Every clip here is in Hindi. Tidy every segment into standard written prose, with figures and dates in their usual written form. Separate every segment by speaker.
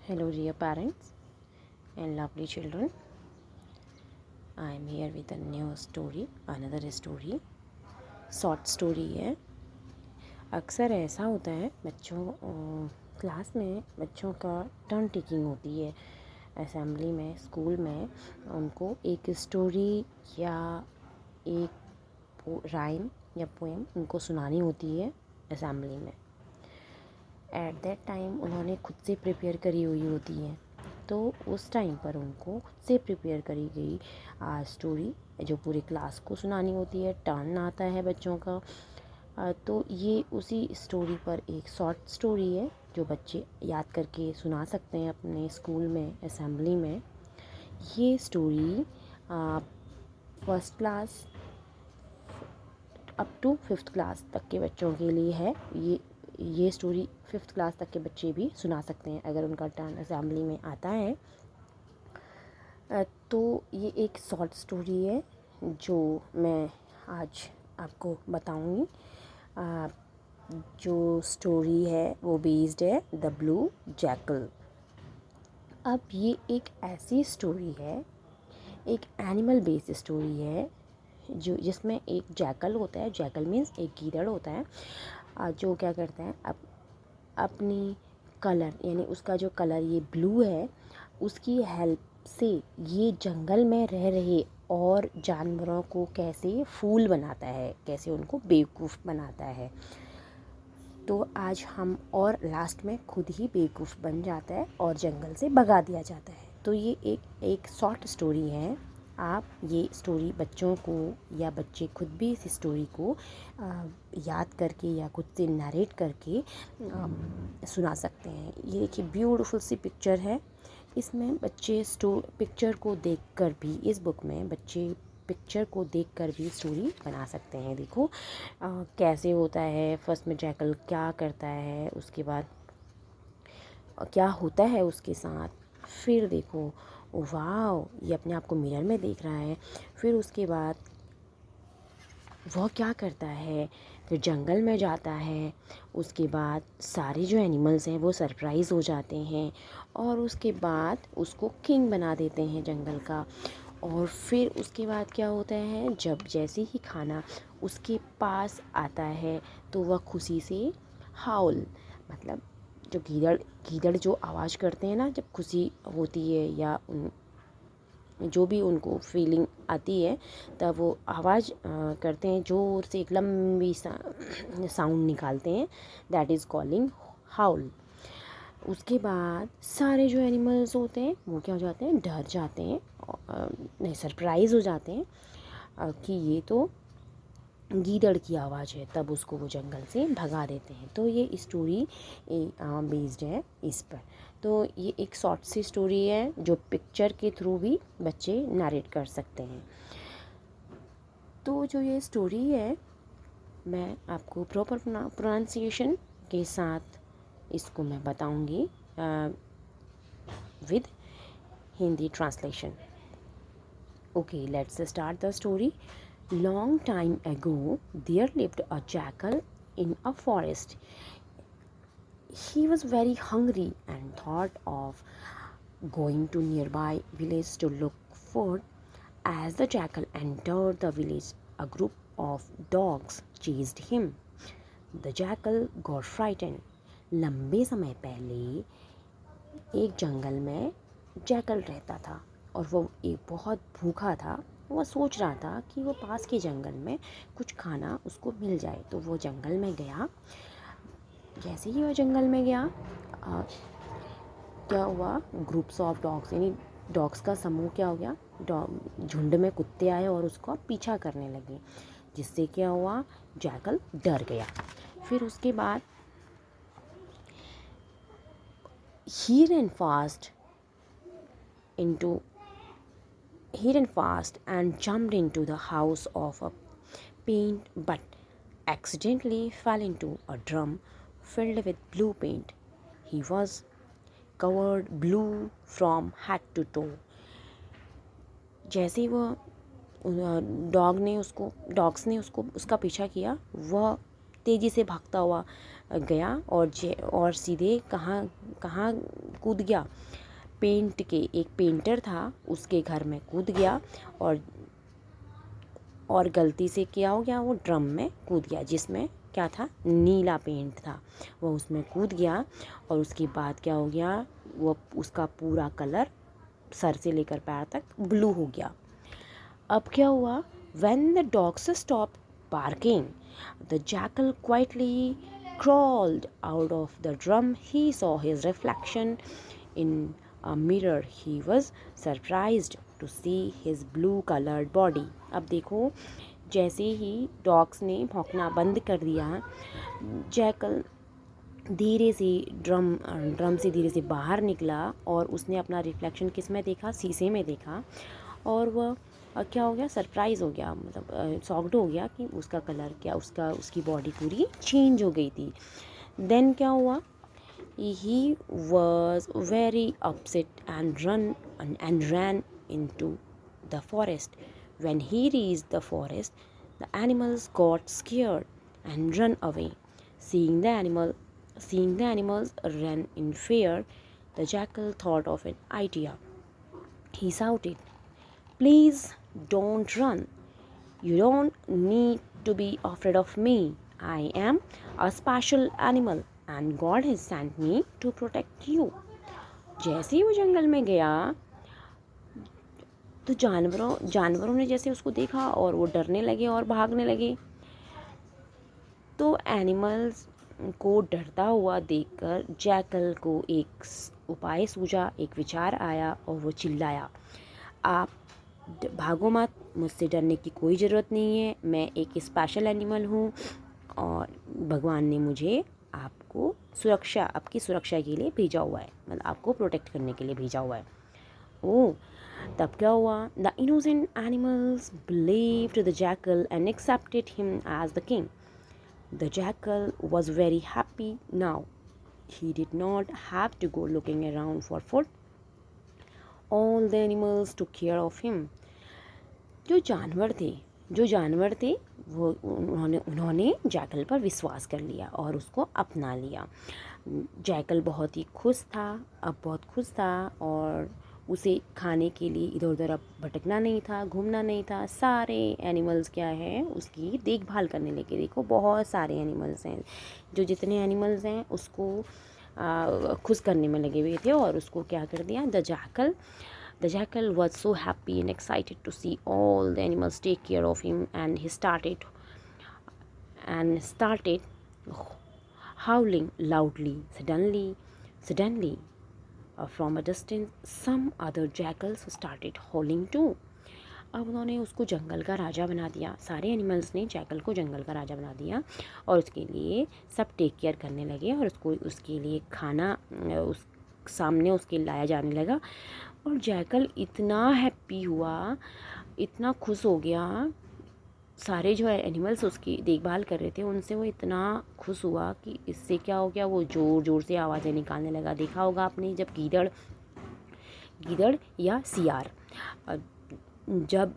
Speaker 1: Hello, dear parents and lovely children. I am here with a new story, another story. Short story है। अक्सर ऐसा होता है बच्चों क्लास में बच्चों का टर्न टेकिंग होती है। असेंबली में, स्कूल में उनको एक स्टोरी या एक राइम या पोएम उनको सुनानी होती है असेंबली में। एट दैट टाइम उन्होंने खुद से प्रिपेयर करी हुई होती है, तो उस टाइम पर उनको खुद से प्रिपेयर करी गई स्टोरी जो पूरी क्लास को सुनानी होती है। टर्न आता है बच्चों का, तो ये उसी स्टोरी पर एक शॉर्ट स्टोरी है जो बच्चे याद करके सुना सकते हैं अपने स्कूल में, असेंबली में। ये story first class up to fifth class तक के बच्चों के लिए है। ये स्टोरी फिफ्थ क्लास तक के बच्चे भी सुना सकते हैं अगर उनका टर्न असेंबली में आता है। तो ये एक शॉर्ट स्टोरी है जो मैं आज आपको बताऊंगी। जो स्टोरी है वो बेस्ड है द ब्लू जैकल। अब ये एक ऐसी स्टोरी है, एक एनिमल बेस्ड स्टोरी है जो जिसमें एक जैकल होता है। जैकल मीन्स एक गीदड़ होता है, जो क्या करता है अपनी कलर यानी उसका जो कलर ये ब्लू है, उसकी हेल्प से ये जंगल में रह रहे और जानवरों को कैसे फूल बनाता है, कैसे उनको बेवकूफ़ बनाता है। तो आज हम और लास्ट में खुद ही बेवकूफ़ बन जाता है और जंगल से भगा दिया जाता है। तो ये एक शॉर्ट स्टोरी है। आप ये स्टोरी बच्चों को या बच्चे खुद भी इस स्टोरी को याद करके या खुद से नरेट करके सुना सकते हैं। ये देखिए ब्यूटीफुल सी पिक्चर है। इसमें बच्चे पिक्चर को देखकर भी, इस बुक में बच्चे पिक्चर को देखकर भी स्टोरी बना सकते हैं। देखो कैसे होता है। फर्स्ट में जैकल क्या करता है, उसके बाद क्या होता है उसके साथ। फिर देखो वाह, ये अपने आप को मिरर में देख रहा है। फिर उसके बाद वह क्या करता है, फिर जंगल में जाता है। उसके बाद सारे जो एनिमल्स हैं वो सरप्राइज़ हो जाते हैं और उसके बाद उसको किंग बना देते हैं जंगल का। और फिर उसके बाद क्या होता है, जब जैसे ही खाना उसके पास आता है तो वह खुशी से हाउल, मतलब जो गीदड़ जो आवाज़ करते हैं ना जब खुशी होती है या जो भी उनको फीलिंग आती है, तब वो आवाज़ करते हैं, ज़ोर से एक लंबी साउंड निकालते हैं। दैट इज़ कॉलिंग हाउल। उसके बाद सारे जो एनिमल्स होते हैं वो क्या हो जाते हैं, डर जाते हैं, नहीं सरप्राइज़ हो जाते हैं कि ये तो गीदड़ की आवाज़ है। तब उसको वो जंगल से भगा देते हैं। तो ये स्टोरी बेस्ड है इस पर। तो ये एक शॉर्ट सी स्टोरी है जो पिक्चर के थ्रू भी बच्चे नरेट कर सकते हैं। तो जो ये स्टोरी है मैं आपको प्रॉपर प्रोनाउंसिएशन के साथ इसको मैं बताऊंगी with Hindi translation. Okay, let's start the story. Long time ago, there lived a jackal in a forest. He was very hungry and thought of going to nearby village to look food. As the jackal entered the village, a group of dogs chased him. The jackal got frightened. लंबे समय पहले एक जंगल में जैकल रहता था और वो एक बहुत भूखा था। वह सोच रहा था कि वो पास के जंगल में कुछ खाना उसको मिल जाए। तो वो जंगल में गया। जैसे ही वह जंगल में गया, क्या हुआ, ग्रुप्स ऑफ डॉग्स यानी डॉग्स का समूह क्या हो गया, झुंड में कुत्ते आए और उसका पीछा करने लगे, जिससे क्या हुआ, जैकल डर गया। फिर उसके बाद he ran fast and jumped into the house of a paint, but accidentally fell into a drum filled with blue paint. He was covered blue from head to toe. जैसे ही वह डॉग्स ने उसका पीछा किया, वह तेज़ी से भागता हुआ गया और सीधे कहाँ कूद गया, पेंट के एक पेंटर था उसके घर में कूद गया और गलती से क्या हो गया, वो ड्रम में कूद गया जिसमें क्या था, नीला पेंट था। वो उसमें कूद गया और उसके बाद क्या हो गया, वो उसका पूरा कलर सर से लेकर पैर तक ब्लू हो गया। अब क्या हुआ, when the dogs stopped barking, the jackal quietly crawled out of the drum. He saw his reflection in a mirror. He was surprised to see his blue colored body. अब देखो, जैसे ही डॉग्स ने भौंकना बंद कर दिया, जैकल धीरे से ड्रम से धीरे से बाहर निकला और उसने अपना रिफ्लेक्शन किस में देखा, शीशे में देखा। और वह क्या हो गया, सरप्राइज़ हो गया, मतलब शॉक्ड हो गया कि उसका कलर क्या, उसकी बॉडी पूरी चेंज हो गई थी। देन क्या हुआ, he was very upset and ran into the forest. When he reached the forest, the animals got scared and ran away. Seeing the animals run in fear, the jackal thought of an idea. He shouted, "Please don't run. You don't need to be afraid of me. I am a special animal and God has sent me to protect you." जैसे ही वो जंगल में गया तो जानवरों ने जैसे उसको देखा और वो डरने लगे और भागने लगे। तो एनिमल्स को डरता हुआ देखकर जैकल को एक उपाय सूझा, एक विचार आया और वो चिल्लाया, "आप भागो मत, मुझसे डरने की कोई ज़रूरत नहीं है। मैं एक स्पेशल एनिमल हूँ और भगवान ने मुझे आपकी सुरक्षा के लिए भेजा हुआ है, मतलब आपको प्रोटेक्ट करने के लिए भेजा हुआ है." ओह, तब क्या हुआ, the innocent animals believed the jackal and accepted him as the king. The jackal was very happy now. He did not have to go looking around for food. All the animals took care of him. जो जानवर थे वो उन्होंने जैकल पर विश्वास कर लिया और उसको अपना लिया। जैकल बहुत ही खुश था, अब बहुत खुश था और उसे खाने के लिए इधर उधर अब भटकना नहीं था, घूमना नहीं था। सारे एनिमल्स क्या है, उसकी देखभाल करने लगे। देखो बहुत सारे एनिमल्स हैं, जो जितने एनिमल्स हैं उसको खुश करने में लगे हुए थे और उसको क्या कर दिया, The jackal was so happy and excited to see all the animals take care of him, and he started howling loudly. Suddenly, from a distance, some other jackals started howling too. अब उन्होंने उसको जंगल का राजा बना दिया। सारे एनिमल्स ने जैकल को जंगल का राजा बना दिया और उसके लिए सब टेक केयर करने लगे और उसके लिए खाना उस सामने उसके लाया जाने लगा। और जैकल इतना हैप्पी हुआ, इतना खुश हो गया, सारे जो एनिमल्स उसकी देखभाल कर रहे थे उनसे वो इतना खुश हुआ कि इससे क्या हो गया, वो ज़ोर ज़ोर से आवाज़ें निकालने लगा। देखा होगा आपने, जब गीदड़ या सियार जब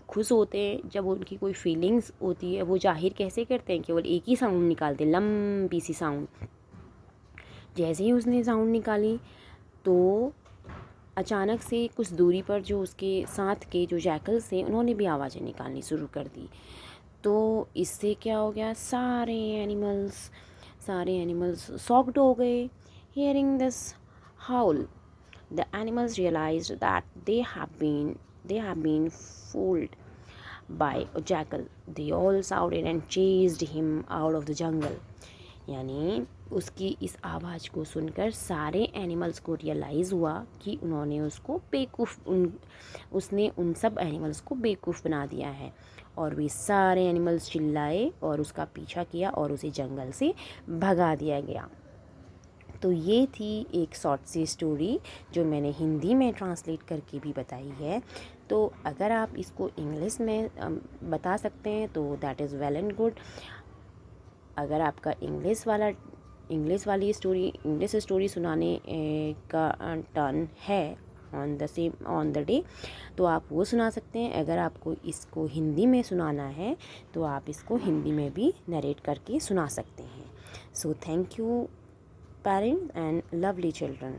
Speaker 1: खुश होते हैं, जब उनकी कोई फीलिंग्स होती है, वो जाहिर कैसे करते हैं, केवल एक ही साउंड निकालते, लंबी सी साउंड। जैसे ही उसने साउंड निकाली तो अचानक से कुछ दूरी पर जो उसके साथ के जो जैकल्स थे उन्होंने भी आवाज़ें निकालनी शुरू कर दी। तो इससे क्या हो गया, सारे एनिमल्स शॉक्ड हो गए। Hearing this howl, the animals realised that they have been fooled by a jackal. They all shouted and chased him out of the jungle. यानी उसकी इस आवाज़ को सुनकर सारे एनिमल्स को रियलाइज़ हुआ कि उसने उन सब एनिमल्स को बेवकूफ़ बना दिया है और वे सारे एनिमल्स चिल्लाए और उसका पीछा किया और उसे जंगल से भगा दिया गया। तो ये थी एक शॉर्ट सी स्टोरी जो मैंने हिंदी में ट्रांसलेट करके भी बताई है। तो अगर आप इसको इंग्लिश में बता सकते हैं तो that is well and good. अगर आपका इंग्लिश स्टोरी सुनाने का टर्न है ऑन द डे तो आप वो सुना सकते हैं। अगर आपको इसको हिंदी में सुनाना है तो आप इसको हिंदी में भी नरेट करके सुना सकते हैं। So thank you parents and lovely children.